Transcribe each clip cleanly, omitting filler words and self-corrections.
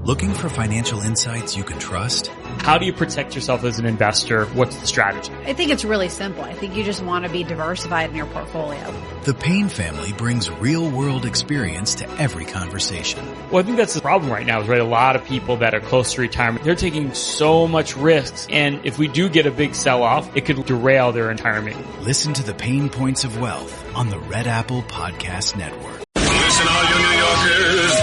Looking for financial insights you can trust? How do you protect yourself as an investor? What's the strategy? I think it's really simple. I think you just want to be diversified in your portfolio. The Payne family brings real-world experience to every conversation. Well, I think that's the problem right now is, right, a lot of people that are close to retirement, they're taking so much risks. And if we do get a big sell-off, it could derail their retirement. Listen to the Pain Points of Wealth on the Red Apple Podcast Network. Listen, all you New Yorkers.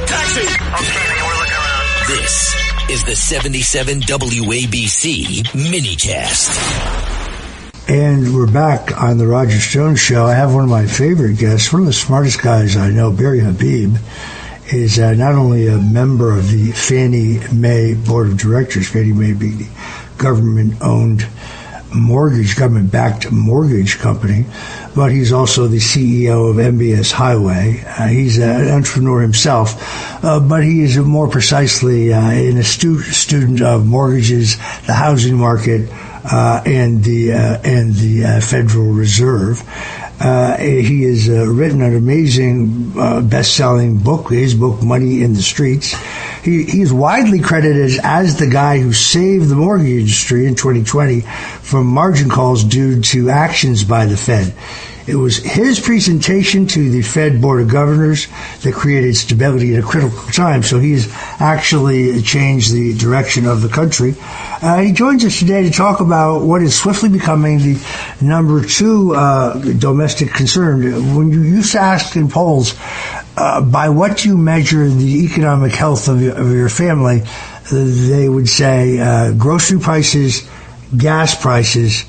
Taxi. Okay, we're looking around. This is the 77 WABC minicast. And we're back on the Roger Stone Show. I have one of my favorite guests, one of the smartest guys I know, Barry Habib, is not only a member of the Fannie Mae Board of Directors, Fannie Mae being the government-owned government-backed mortgage company, but he's also the CEO of MBS Highway. He's an entrepreneur himself, but he is more precisely an astute student of mortgages, the housing market, and the Federal Reserve. He has written an amazing best-selling book, his book, Money in the Streets. He is widely credited as the guy who saved the mortgage industry in 2020 from margin calls due to actions by the Fed. It was his presentation to the Fed Board of Governors that created stability at a critical time. So he's actually changed the direction of the country. He joins us today to talk about what is swiftly becoming the number two domestic concern. When you used to ask in polls, by what do you measure the economic health of your family, they would say grocery prices, gas prices,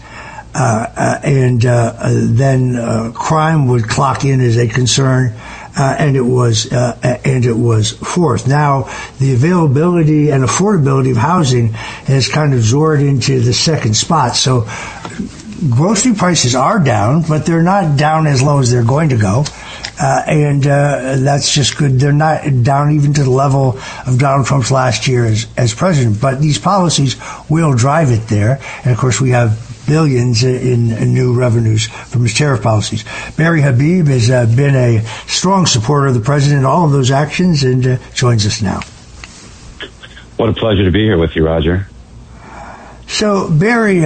and then crime would clock in as a concern, and it was fourth. Now, the availability and affordability of housing has kind of soared into the second spot. So, grocery prices are down, but they're not down as low as they're going to go. And that's just good. They're not down even to the level of Donald Trump's last year as president. But these policies will drive it there. And, of course, we have billions in new revenues from his tariff policies. Barry Habib has been a strong supporter of the president in all of those actions and joins us now. What a pleasure to be here with you, Roger. So, Barry,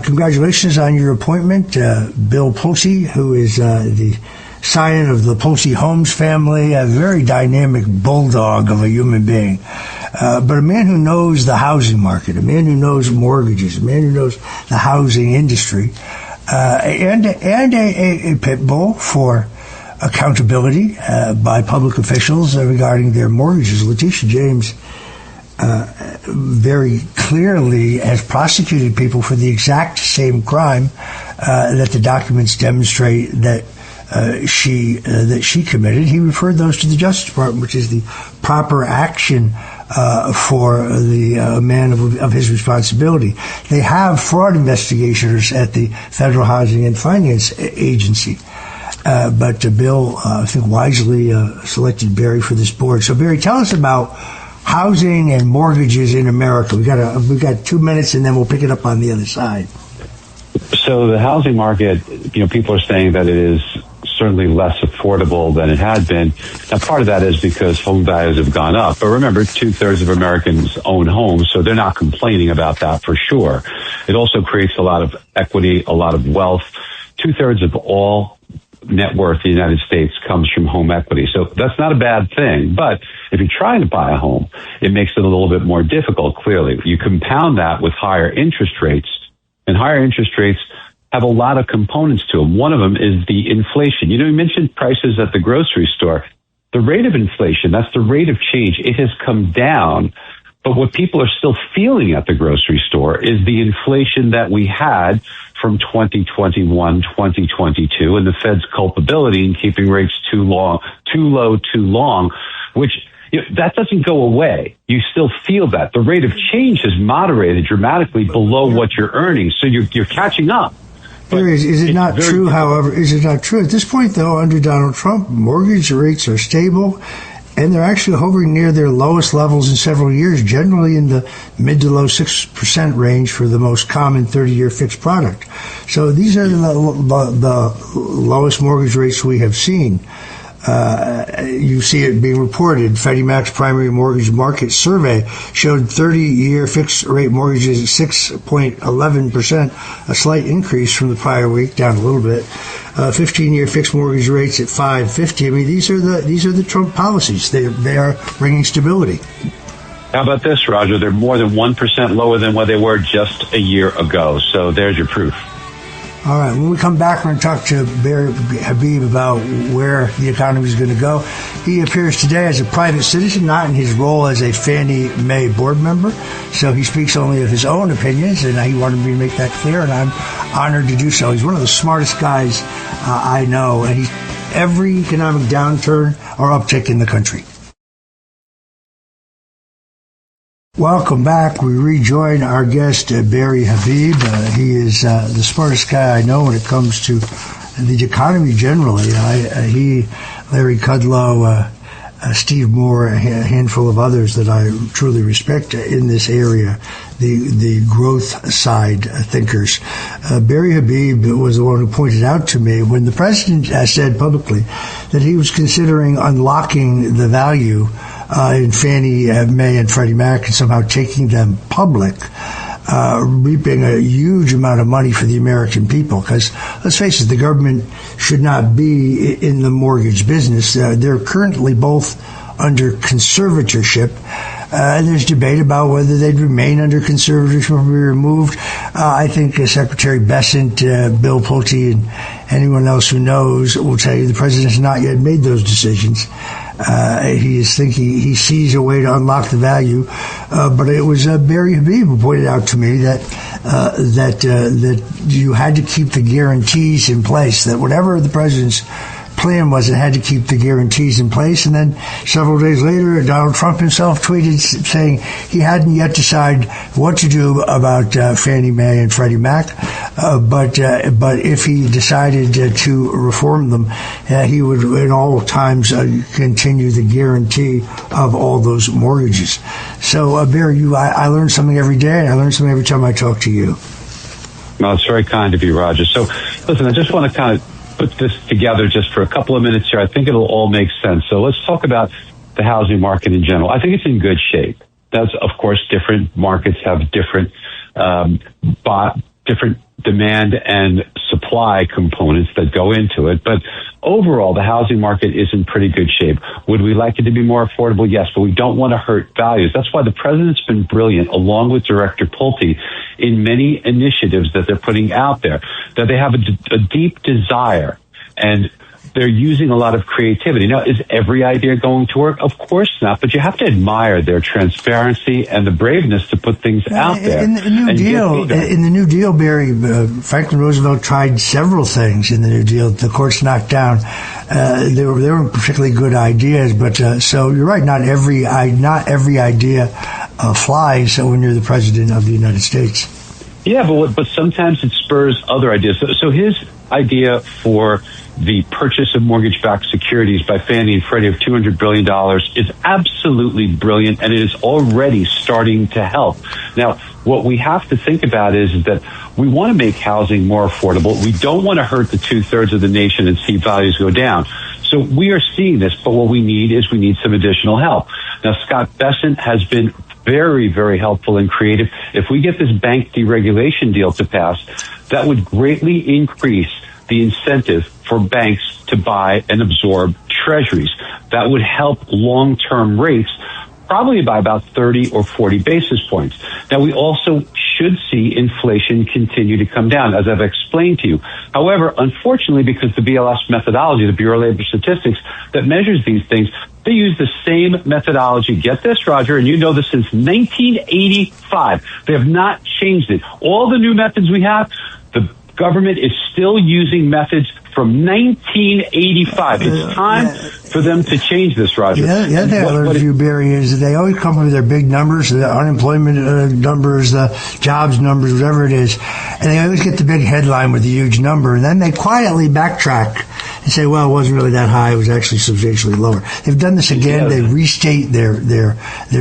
congratulations on your appointment. Bill Pulte, who is the scion of the Pulte Holmes family, a very dynamic bulldog of a human being, but a man who knows the housing market, a man who knows mortgages, a man who knows the housing industry, and a pit bull for accountability by public officials regarding their mortgages. Letitia James very clearly has prosecuted people for the exact same crime that the documents demonstrate that she committed. He referred those to the Justice Department, which is the proper action for the man of his responsibility. They have fraud investigators at the Federal Housing and Finance Agency. But Bill, I think, wisely selected Barry for this board. So, Barry, tell us about housing and mortgages in America. We've got 2 minutes, and then we'll pick it up on the other side. So the housing market, people are saying that it is certainly less affordable than it had been. Now, part of that is because home values have gone up. But remember, 2/3 of Americans own homes, so they're not complaining about that for sure. It also creates a lot of equity, a lot of wealth. 2/3 of all net worth in the United States comes from home equity. So that's not a bad thing. But if you're trying to buy a home, it makes it a little bit more difficult, clearly. You compound that with higher interest rates, and higher interest rates have a lot of components to them. One of them is the inflation. You mentioned prices at the grocery store. The rate of inflation, that's the rate of change. It has come down, but what people are still feeling at the grocery store is the inflation that we had from 2021, 2022, and the Fed's culpability in keeping rates too low, too long, which that doesn't go away. You still feel that. The rate of change has moderated dramatically below what you're earning, so you're catching up. Is it not true, however, is it not true? At this point, though, under Donald Trump, mortgage rates are stable, and they're actually hovering near their lowest levels in several years, generally in the mid to low 6% range for the most common 30-year fixed product. So these are the lowest mortgage rates we have seen. You see it being reported. Freddie Mac's primary mortgage market survey showed 30-year fixed-rate mortgages at 6.11%, a slight increase from the prior week, down a little bit. 15-year fixed mortgage rates at 5.50. I mean, these are the Trump policies. They are bringing stability. How about this, Roger? They're more than 1% lower than what they were just a year ago. So there's your proof. All right. When we come back, we're going to talk to Barry Habib about where the economy is going to go. He appears today as a private citizen, not in his role as a Fannie Mae board member. So he speaks only of his own opinions, and he wanted me to make that clear, and I'm honored to do so. He's one of the smartest guys I know, and he's every economic downturn or uptick in the country. Welcome back. We rejoin our guest, Barry Habib. He is the smartest guy I know when it comes to the economy generally. He, Larry Kudlow, Steve Moore, a handful of others that I truly respect in this area, the growth side thinkers. Barry Habib was the one who pointed out to me when the president said publicly that he was considering unlocking the value in Fannie Mae and Freddie Mac and somehow taking them public, reaping a huge amount of money for the American people. Because, let's face it, the government should not be in the mortgage business. They're currently both under conservatorship. And there's debate about whether they'd remain under conservatorship or be removed. I think Secretary Bessent, Bill Pulte, and anyone else who knows will tell you the president has not yet made those decisions. He is thinking he sees a way to unlock the value, but it was Barry Habib who pointed out to me that you had to keep the guarantees in place. That whatever the president's plan was, it had to keep the guarantees in place. And then several days later, Donald Trump himself tweeted saying he hadn't yet decided what to do about Fannie Mae and Freddie Mac, but if he decided to reform them, he would at all times continue the guarantee of all those mortgages. So, Barry, I learn something every day, and I learn something every time I talk to you. Well, it's very kind of you, Roger. So, listen, I just want to kind of put this together just for a couple of minutes here. I think it'll all make sense. So let's talk about the housing market in general. I think it's in good shape. That's, of course, different markets have different demand and supply components that go into it. But overall, the housing market is in pretty good shape. Would we like it to be more affordable? Yes, but we don't want to hurt values. That's why the president's been brilliant, along with Director Pulte, in many initiatives that they're putting out there, that they have a deep desire, and they're using a lot of creativity. Now, is every idea going to work? Of course not, but you have to admire their transparency and the braveness to put ththings out there. In the New Deal, Barry, Franklin Roosevelt tried several things in the New Deal that the courts knocked down. They weren't particularly good ideas, but so you're right. Not every idea flies when you're the president of the United States. Yeah, but sometimes it spurs other ideas. So his idea for the purchase of mortgage-backed securities by Fannie and Freddie of $200 billion is absolutely brilliant, and it is already starting to help. Now, what we have to think about is that we want to make housing more affordable. We don't want to hurt the 2/3 of the nation and see values go down. So we are seeing this, but what we need some additional help. Now, Scott Bessent has been very, very helpful and creative. If we get this bank deregulation deal to pass, that would greatly increase the incentive for banks to buy and absorb treasuries. That would help long-term rates probably by about 30 or 40 basis points. Now, we also should see inflation continue to come down, as I've explained to you. However, unfortunately, because the BLS methodology, the Bureau of Labor Statistics, that measures these things, they use the same methodology. Get this, Roger, and you know this since 1985. They have not changed it. All the new methods we have, the government is still using methods from 1985. It's time for them to change this, Roger. Yeah, the other thing I learned from you, Barry, is that they always come with their big numbers, the unemployment numbers, the jobs numbers, whatever it is, and they always get the big headline with the huge number, and then they quietly backtrack and say, well, it wasn't really that high, it was actually substantially lower. They've done this again. They restate their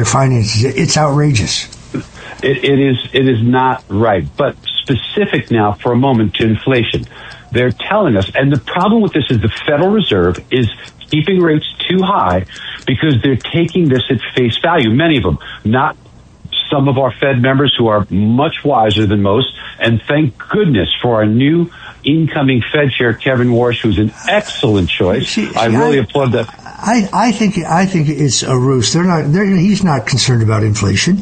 finances. It's outrageous. It is not right. But specific now for a moment to inflation. They're telling us, and the problem with this is the Federal Reserve is keeping rates too high because they're taking this at face value. Many of them, not some of our Fed members who are much wiser than most. And thank goodness for our new incoming Fed chair, Kevin Warsh, who's an excellent choice. I really applaud that. I think it's a ruse. He's not concerned about inflation.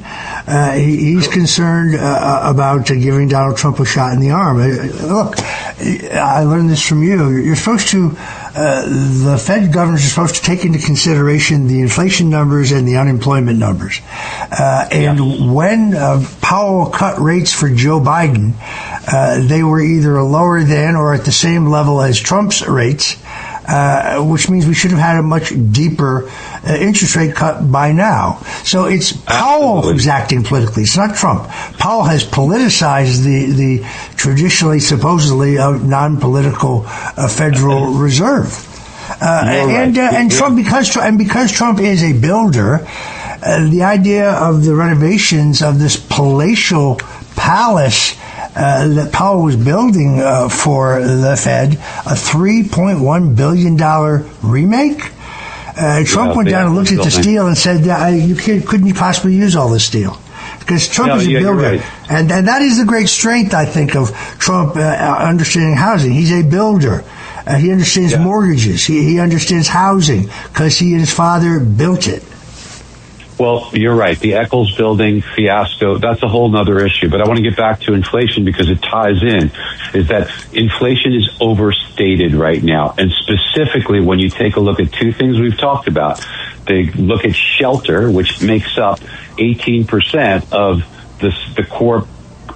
He's concerned about giving Donald Trump a shot in the arm. Look, I learned this from you. You're supposed to. The Fed governors are supposed to take into consideration the inflation numbers and the unemployment numbers. When Powell cut rates for Joe Biden, they were either lower than or at the same level as Trump's rates, which means we should have had a much deeper interest rate cut by now. So it's Powell who's acting politically. It's not Trump. Powell has politicized the traditionally, supposedly, non-political Federal Reserve. Because Trump is a builder, the idea of the renovations of this palatial palace that Powell was building for the Fed, a $3.1 billion remake. Trump went down and looked at the steel and said, couldn't you possibly use all this steel? Because Trump is a builder. Right. And that is the great strength, I think, of Trump understanding housing. He's a builder. He understands mortgages. He understands housing because he and his father built it. Well, you're right. The Eccles building fiasco, that's a whole other issue. But I want to get back to inflation because it ties in, is that inflation is overstated right now. And specifically, when you take a look at two things we've talked about, they look at shelter, which makes up 18% of the core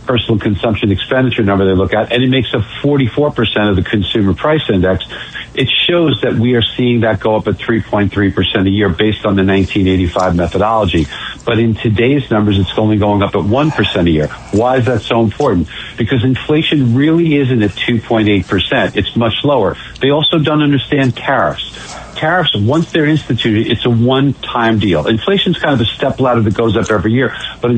personal consumption expenditure number they look at, and it makes up 44% of the consumer price index. It shows that we are seeing that go up at 3.3% a year based on the 1985 methodology. But in today's numbers, it's only going up at 1% a year. Why is that so important? Because inflation really isn't at 2.8%. It's much lower. They also don't understand tariffs. Tariffs, once they're instituted, it's a one-time deal. Inflation's kind of a step ladder that goes up every year, but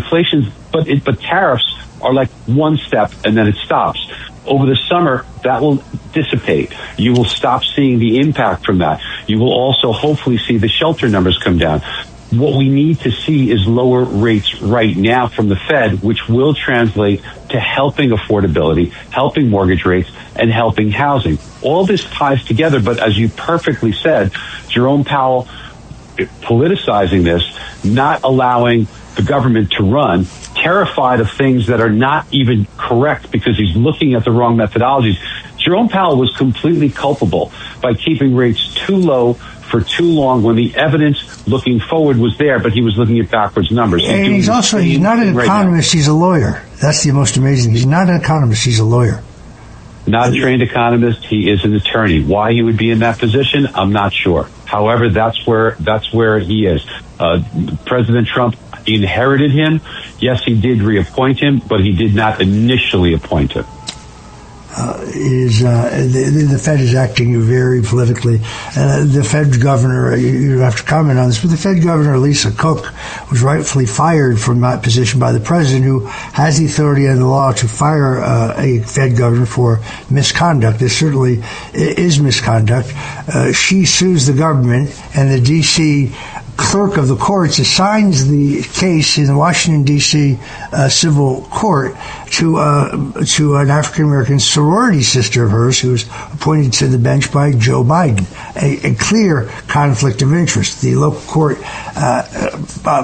but tariffs are like one step and then it stops. Over the summer, that will dissipate. You will stop seeing the impact from that. You will also hopefully see the shelter numbers come down. What we need to see is lower rates right now from the Fed, which will translate to helping affordability, helping mortgage rates, and helping housing. All this ties together, but as you perfectly said, Jerome Powell politicizing this, not allowing the government to run, terrified of things that are not even correct because he's looking at the wrong methodologies. Jerome Powell was completely culpable by keeping rates too low for too long when the evidence looking forward was there, but he was looking at backwards numbers. And he's not an economist, he's a lawyer. That's the most amazing. He's not an economist, he's a lawyer. Not a trained economist, he is an attorney. Why he would be in that position, I'm not sure. However, that's where he is. President Trump inherited him. Yes, he did reappoint him, but he did not initially appoint him. The Fed is acting very politically. The Fed governor, you have to comment on this, but the Fed governor, Lisa Cook, was rightfully fired from that position by the president, who has the authority under the law to fire a Fed governor for misconduct. There certainly is misconduct. She sues the government, and the D.C. clerk of the courts assigns the case in the Washington, D.C. Civil Court to an African-American sorority sister of hers who was appointed to the bench by Joe Biden. A clear conflict of interest. The local court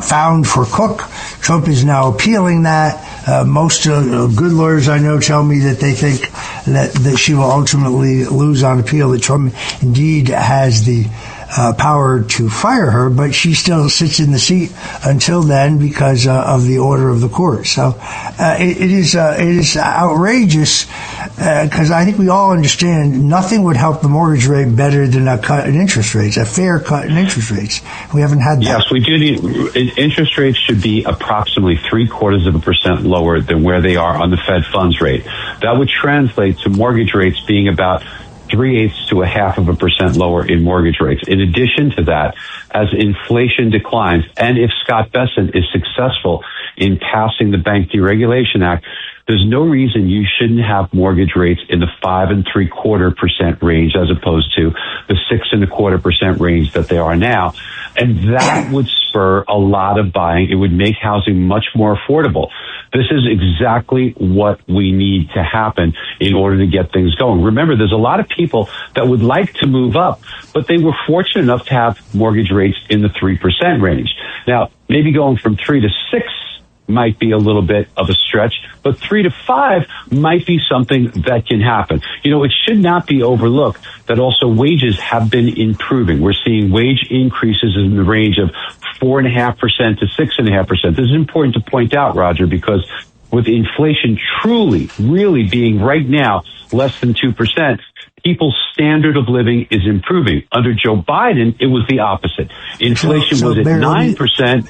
found for Cook. Trump is now appealing that. Most good lawyers I know tell me that they think that she will ultimately lose on appeal, that Trump indeed has the power to fire her, but she still sits in the seat until then because of the order of the court. So it is outrageous because I think we all understand nothing would help the mortgage rate better than a cut in interest rates, a fair cut in interest rates. We haven't had that. Yes, we do need interest rates should be approximately 0.75% lower than where they are on the Fed funds rate. That would translate to mortgage rates being about 3/8 to 0.5% lower in mortgage rates. In addition to that, as inflation declines, and if Scott Bessent is successful in passing the Bank Deregulation Act, there's no reason you shouldn't have mortgage rates in the 5.75% range as opposed to the 6.25% range that they are now. And that would spur a lot of buying. It would make housing much more affordable. This is exactly what we need to happen in order to get things going. Remember, there's a lot of people that would like to move up, but they were fortunate enough to have mortgage rates in the 3% range. Now, maybe going from 3 to 6 might be a little bit of a stretch, but 3 to 5 might be something that can happen. You know, it should not be overlooked that also wages have been improving. We're seeing wage increases in the range of 4.5% to 6.5%. This is important to point out, Roger, because with inflation truly, really being right now less than 2%, people's standard of living is improving. Under Joe Biden, it was the opposite. Inflation was at 9%.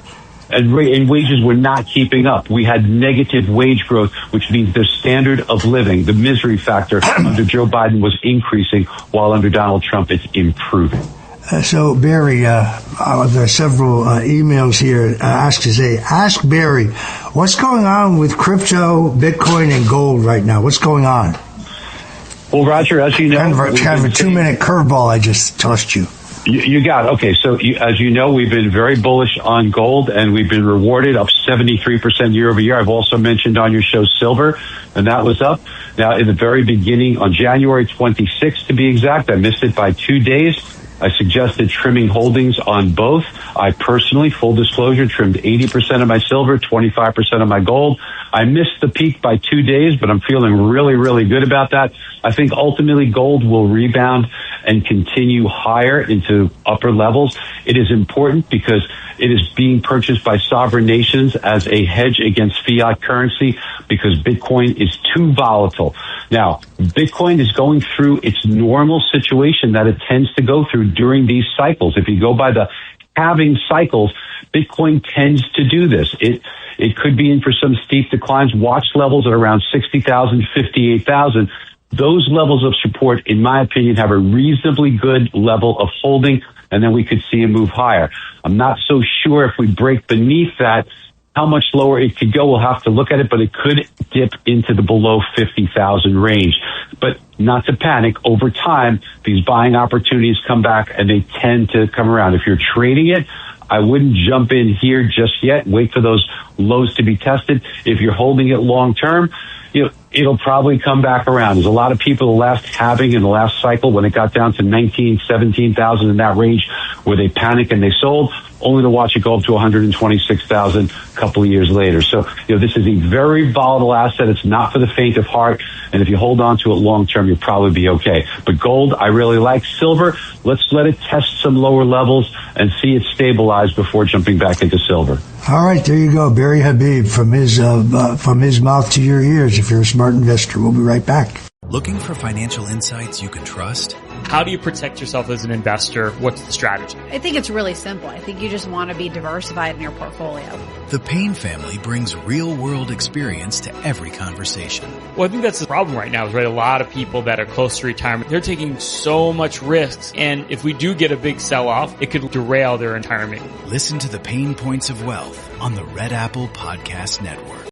And wages were not keeping up. We had negative wage growth, which means their standard of living, the misery factor under Joe Biden was increasing, while under Donald Trump it's improving. So, Barry, there are several emails here. Ask Barry, what's going on with crypto, Bitcoin, and gold right now? What's going on? Well, Roger, as you know... Kind of a 2-minute curveball I just tossed you. You got it. Okay, so as you know, we've been very bullish on gold, and we've been rewarded up 73% year over year. I've also mentioned on your show silver, and that was up. Now, in the very beginning, on January 26th to be exact, I missed it by 2 days. I suggested trimming holdings on both. I personally, full disclosure, trimmed 80% of my silver, 25% of my gold. I missed the peak by 2 days, but I'm feeling really, really good about that. I think ultimately gold will rebound and continue higher into upper levels. It is important because it is being purchased by sovereign nations as a hedge against fiat currency because Bitcoin is too volatile. Now, Bitcoin is going through its normal situation that it tends to go through during these cycles. If you go by the halving cycles, Bitcoin tends to do this. It could be in for some steep declines. Watch levels at around 60,000, 58,000. Those levels of support, in my opinion, have a reasonably good level of holding, and then we could see a move higher. I'm not so sure if we break beneath that, how much lower it could go. We'll have to look at it, but it could dip into the below 50,000 range. But not to panic. Over time, these buying opportunities come back, and they tend to come around. If you're trading it, I wouldn't jump in here just yet. Wait for those lows to be tested. If you're holding it long term, it'll probably come back around. There's a lot of people the last halving in the last cycle when it got down to 19, 17,000 in that range where they panicked and they sold, only to watch it go up to 126,000 a couple of years later. So, this is a very volatile asset. It's not for the faint of heart. And if you hold on to it long term, you'll probably be okay. But gold, I really like. Silver, let's let it test some lower levels and see it stabilize before jumping back into silver. All right, there you go. Barry Habib, from his mouth to your ears if you're a smart investor. We'll be right back. Looking for financial insights you can trust? How do you protect yourself as an investor? What's the strategy? I think it's really simple. I think you just want to be diversified in your portfolio. The Payne family brings real-world experience to every conversation. Well, I think that's the problem right now is, right, a lot of people that are close to retirement, they're taking so much risks. And if we do get a big sell-off, it could derail their retirement. Listen to the Payne Points of Wealth on the Red Apple Podcast Network.